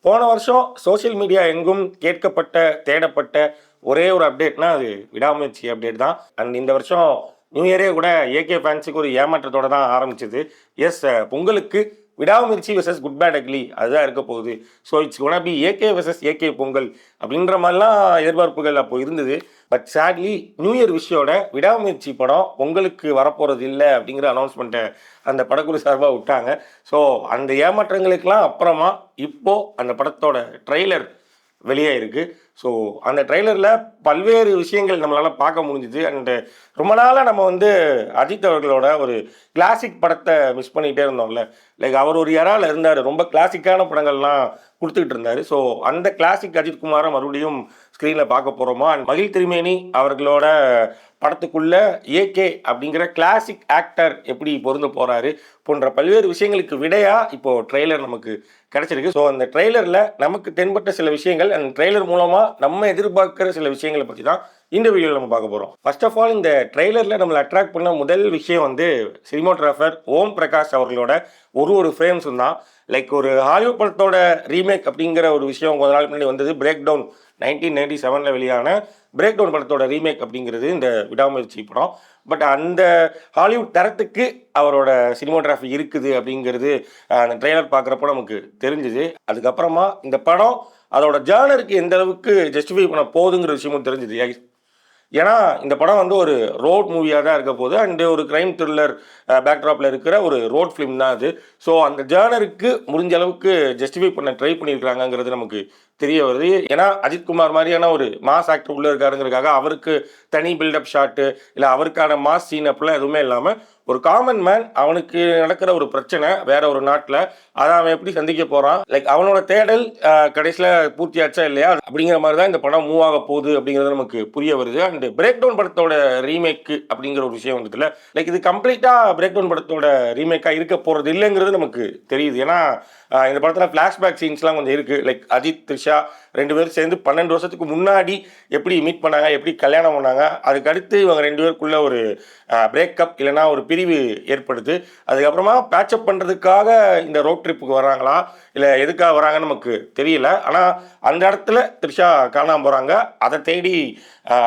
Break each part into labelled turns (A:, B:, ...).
A: போன வருஷம் social media எங்கும் கேட்கப்பட்ட தேடப்பட்ட ஒரே ஒரு அப்டேட்னா அது விடாமுயற்சி அப்டேட் தான். அண்ட் இந்த வருஷம் நியூ இயரே கூட ஏகே ஃபேன்ஸுக்கு ஒரு ஏமாற்றத்தோட தான் ஆரம்பிச்சது. எஸ், பொங்கலுக்கு விடாமுயற்சி வெர்சஸ் குட் பேட் அக்லி அதுதான் இருக்க போகுது. So it's gonna be AK versus AK Pongal அப்படின்ற மாதிரிலாம் எதிர்பார்ப்புகள் அப்போ இருந்தது. பட் சேட்லி நியூ இயர் விஷயோட விடாமுயற்சி படம் பொங்கலுக்கு வரப்போகிறது இல்லை அப்படிங்கிற அனௌன்ஸ்மெண்ட்டை அந்த படக்குழு சார்பாக விட்டாங்க. ஸோ அந்த ஏமாற்றங்களுக்கெல்லாம் அப்புறமா இப்போது அந்த படத்தோட ட்ரெய்லர் வெளியாயிருக்கு. ஸோ அந்த ட்ரெய்லரில் பல்வேறு விஷயங்கள் நம்மளால் பார்க்க முடிஞ்சுது. அண்டு ரொம்ப நாளாக நம்ம அஜித் அவர்களோட ஒரு கிளாசிக் படத்தை மிஸ் பண்ணிகிட்டே இருந்தோம்ல. லைக் அவர் ஒரு எராவில் இருந்தார், ரொம்ப கிளாசிக்கான படங்கள்லாம் கொடுத்துக்கிட்டு இருந்தார். ஸோ அந்த கிளாசிக் அஜித் குமாரை மறுபடியும் ஸ்க்ரீனில் பார்க்க போகிறோமா? அண்ட் மகிழ் திருமேனி அவர்களோட படத்துக்குள்ள ஏகே அப்படிங்கிற கிளாசிக் ஆக்டர் எப்படி பொருந்த போகிறாரு போன்ற பல்வேறு விஷயங்களுக்கு விடையாக இப்போது ட்ரெய்லர் நமக்கு கிடச்சிருக்கு. ஸோ அந்த ட்ரெய்லரில் நமக்கு தென்பட்ட சில விஷயங்கள், அந்த ட்ரெய்லர் மூலமாக நம்ம எதிர்பார்க்குற சில விஷயங்களை பற்றி தான் இந்த வீடியோவில் நம்ம பார்க்க போகிறோம். ஃபர்ஸ்ட் ஆஃப் ஆல், இந்த ட்ரெய்லரில் நம்மளை அட்ராக்ட் பண்ண முதல் விஷயம் சினிமோகிராஃபர் ஓம் பிரகாஷ் அவர்களோட ஒரு ஃப்ரேம்ஸும் தான். லைக் ஒரு ஹாலிவுட் படத்தோட ரீமேக் அப்படிங்கிற ஒரு விஷயம் கொஞ்ச நாள் முன்னாடி வந்தது. பிரேக் டவுன் 1997 வெளியான பிரேக் டவுன் படத்தோட ரீமேக் அப்படிங்கிறது இந்த விடாமுயற்சி படம். பட் அந்த ஹாலிவுட் தரத்துக்கு அவரோட சினிமோகிராஃபி இருக்குது அப்படிங்கிறது அந்த ட்ரெய்லர் பார்க்குறப்போ நமக்கு தெரிஞ்சுது. அதுக்கப்புறமா இந்த படம் அதோட ஜேர்னருக்கு எந்த அளவுக்கு ஜஸ்டிஃபை பண்ண போகுதுங்கிற விஷயமும் தெரிஞ்சுது. ஏன்னா இந்த படம் ஒரு ரோட் மூவியாக தான் இருக்க போகுது. அண்டு ஒரு கிரைம் த்ரில்லர் பேக்ட்ராப்பில் இருக்கிற ஒரு ரோட் ஃபிலிம் தான் அது. ஸோ அந்த ஜேர்னருக்கு முடிஞ்ச அளவுக்கு ஜஸ்டிஃபை பண்ண ட்ரை பண்ணியிருக்காங்கிறது நமக்கு தெரிய வருது. ஏன்னா அஜித்குமார் மாதிரியான ஒரு மாஸ் ஆக்டர் உள்ளே இருக்காருங்கிறதுக்காக அவருக்கு தனி பில்டப் ஷாட்டு இல்லை அவருக்கான மாஸ் சீன் அப்படிலாம் எதுவுமே இல்லாமல் ஒரு காமன் மேன், அவனுக்கு நடக்கிற ஒரு பிரச்சனை வேற ஒரு நாட்டில், அதை அவன் எப்படி சந்திக்க போகிறான், லைக் அவனோட தேடல் கடைசியில் பூர்த்தியாச்சா இல்லையா அப்படிங்கிற மாதிரி தான் இந்த படம் மூவ் ஆக போகுது அப்படிங்கிறது நமக்கு புரிய வருது. அண்ட் பிரேக் டவுன் படத்தோட ரீமேக்கு அப்படிங்கிற ஒரு விஷயம் வந்துட்டுல, லைக் இது கம்ப்ளீட்டாக பிரேக் டவுன் படத்தோட ரீமேக்காக இருக்க போகிறது இல்லைங்கிறது நமக்கு தெரியுது. ஏன்னா இந்த படத்தில் ஃப்ளாஷ்பேக் சீன்ஸ்லாம் கொஞ்சம் இருக்குது. லைக் அஜித் த்ரிஷா 2 பேரும் சேர்ந்து 12 வருஷத்துக்கு முன்னாடி எப்படி மீட் பண்ணாங்க, எப்படி கல்யாணம் பண்ணாங்க, அதுக்கு அடுத்து இவங்க 2 பேருக்குள்ள ஒரு பிரேக்கப் இல்லைனா ஒரு பிரிவு ஏற்படுது. அதுக்கப்புறமா பேட்சப் பண்ணுறதுக்காக இந்த ரோட் ட்ரிப்புக்கு வராங்களா இல்லை எதுக்காக வராங்கன்னு நமக்கு தெரியல. ஆனால் அந்த இடத்துல த்ரிஷா காணாமல் போகிறாங்க. அதை தேடி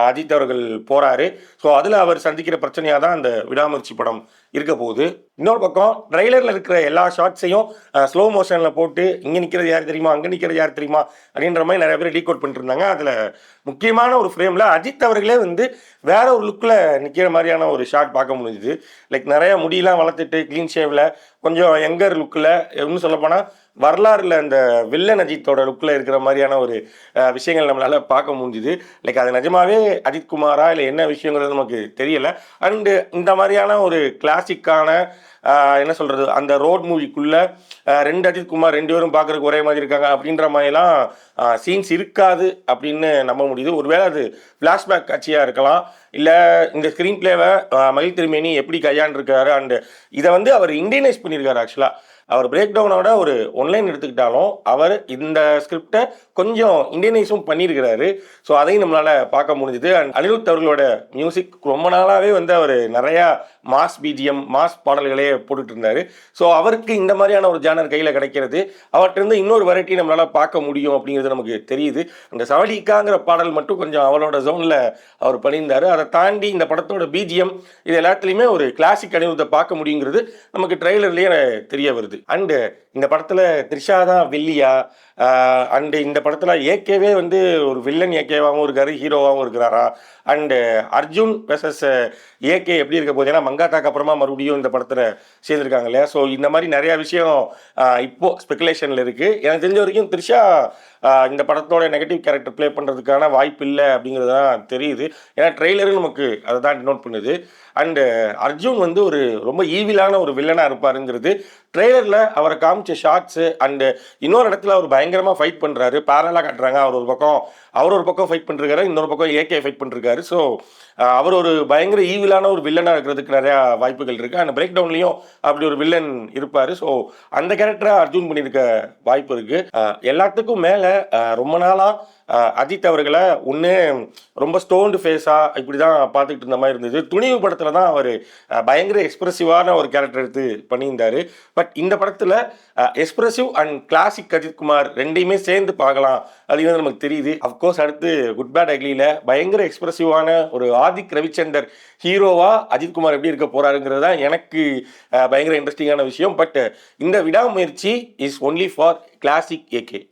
A: அஜித் அவர்கள் போகிறாரு. ஸோ அதில் அவர் சந்திக்கிற பிரச்சனையாக தான் அந்த விடாமுயற்சி படம் இருக்க போகுது. இன்னொரு பக்கம் ட்ரெய்லரில் இருக்கிற எல்லா ஷார்ட்ஸையும் ஸ்லோ மோஷனில் போட்டு இங்கே நிற்கிறது யார் தெரியுமா, அங்கே நிற்கிறது யார் தெரியுமா அப்படின்ற மாதிரி நிறைய பேர் டீகோட் பண்ணிட்டு இருந்தாங்க. அதில் முக்கியமான ஒரு ஃப்ரேமில் அஜித் அவர்களே வேற ஒரு லுக்கில் நிற்கிற மாதிரியான ஒரு ஷாட் பார்க்க முடிஞ்சுது. லைக் நிறைய முடியெல்லாம் வளர்த்துட்டு க்ளீன் ஷேவில் கொஞ்சம் யங்கர் லுக்கில், இன்னும் சொல்லப்போனால் வரலாறுல அந்த வில்லன் அஜித்தோட லுக்கில் இருக்கிற மாதிரியான ஒரு விஷயங்கள் நம்மளால் பார்க்க முடிஞ்சுது. லைக் அது நிஜமாவே அஜித் குமாரா இல்லை என்ன விஷயங்கிறது நமக்கு தெரியலை. அண்டு இந்த மாதிரியான ஒரு கிளாசிக்கான என்ன சொல்கிறது, அந்த ரோட் மூவிக்குள்ளே 2 அஜித் குமார் 2 பேரும் பார்க்குறதுக்கு ஒரே மாதிரி இருக்காங்க அப்படின்ற மாதிரிலாம் சீன்ஸ் இருக்காது அப்படின்னு நம்ப முடியுது. ஒருவேளை அது ஃப்ளாஷ்பேக் காட்சியாக இருக்கலாம், இல்லை இந்த ஸ்க்ரீன் பிளேவை மகிழ் திருமேனி எப்படி கையாண்டிருக்காரு. அண்டு இதை அவர் இண்டியனைஸ் பண்ணியிருக்காரு. ஆக்சுவலாக அவர் பிரேக் டவுனோட ஒரு ஒன்லைன் எடுத்துக்கிட்டாலும் அவர் இந்த ஸ்கிரிப்டை கொஞ்சம் இண்டியனைஸும் பண்ணியிருக்கிறாரு. ஸோ அதையும் நம்மளால் பார்க்க முடிஞ்சுது. அண்ட் அனிருத் அவர்களோட மியூசிக் ரொம்ப நாளாகவே அவர் நிறையா மாஸ் பிஜிஎம் மாஸ் பாடல்களே போட்டுட்டு இருந்தார். ஸோ அவருக்கு இந்த மாதிரியான ஒரு ஜானர் கையில் கிடைக்கிறது, அவர்கிட்ட இன்னொரு வெரைட்டி நம்மளால் பார்க்க முடியும் அப்படிங்கிறது நமக்கு தெரியுது. அந்த சவடிக்காங்கிற பாடல் மட்டும் கொஞ்சம் அவளோட ஜோனில் அவர் பண்ணியிருந்தார். அதை தாண்டி இந்த படத்தோட பிஜிஎம் இது எல்லாத்துலேயுமே ஒரு கிளாசிக் அனிருத்தை பார்க்க முடியுங்கிறது நமக்கு ட்ரெய்லர்லேயே தெரிய வருது. அண்டு இந்த படத்தில் த்ரிஷா தான் வில்லியா, அண்டு இந்த படத்தில் ஏகேவே ஒரு வில்லன் ஏகேவாகவும் இருக்காரு, ஹீரோவாகவும் இருக்கிறாரா. அண்டு அர்ஜுன் வெர்சஸ் ஏகே எப்படி இருக்க போகுது, ஏன்னா மங்காத்தாக்கு அப்புறமா மறுபடியும் இந்த படத்தில் சேர்ந்துருக்காங்க இல்லையா. ஸோ இந்த மாதிரி நிறையா விஷயம் இப்போது ஸ்பெகுலேஷனில் இருக்குது. எனக்கு தெரிஞ்ச வரைக்கும் த்ரிஷா இந்த படத்தோட நெகட்டிவ் கேரக்டர் ப்ளே பண்ணுறதுக்கான வாய்ப்பு இல்லை அப்படிங்கிறது தான் தெரியுது. ஏன்னா ட்ரெய்லரும் நமக்கு அதை தான் டினோட் பண்ணுது. அண்டு அர்ஜுன் ஒரு ரொம்ப ஈவிலான ஒரு வில்லனாக இருப்பாருங்கிறது ட்ரெய்லரில் அவரை காமிச்ச ஷார்ட்ஸு. அண்டு இன்னொரு இடத்துல அவர் பயங்கரமாக ஃபைட் பண்ணுறாரு, பேரலாக காட்டுறாங்க. அவர் ஒரு பக்கம் ஃபைட் பண்ணிருக்காரு, இன்னொரு பக்கம் ஏகே ஃபைட் பண்ணிருக்காரு. ஸோ அவர் ஒரு பயங்கர ஈவிலான ஒரு வில்லனாக இருக்கிறதுக்கு நிறையா வாய்ப்புகள் இருக்குது. அந்த பிரேக் டவுன்லேயும் அப்படி ஒரு வில்லன் இருப்பார். ஸோ அந்த கேரக்டரை அர்ஜுன் பண்ணியிருக்க வாய்ப்பு இருக்குது. எல்லாத்துக்கும் மேலே ரொம்ப நாளாக அஜித் அவர்களை ஒன்று ரொம்ப ஸ்டோன்டு ஃபேஸாக இப்படி தான் பார்த்துக்கிட்டு இருந்த மாதிரி இருந்தது. துணிவு படத்தில் தான் அவர் பயங்கர எக்ஸ்பிரசிவான ஒரு கேரக்டர் எடுத்து பண்ணியிருந்தார். பட் இந்த படத்தில் எக்ஸ்பிரசிவ் அண்ட் கிளாசிக் அஜித்குமார் ரெண்டையுமே சேர்ந்து பார்க்கலாம் அப்படின்னு நமக்கு தெரியுது. அஃப்கோர்ஸ் அடுத்து குட் பேட் அக்லியில் பயங்கர எக்ஸ்பிரசிவான ஒரு ஆதிக் ரவிச்சந்தர் ஹீரோவா அஜித்குமார் எப்படி இருக்க போறாருங்கிறது தான் எனக்கு பயங்கர இன்ட்ரெஸ்டிங்கான விஷயம். பட் இந்த விடாமுயற்சி is only for classic AK.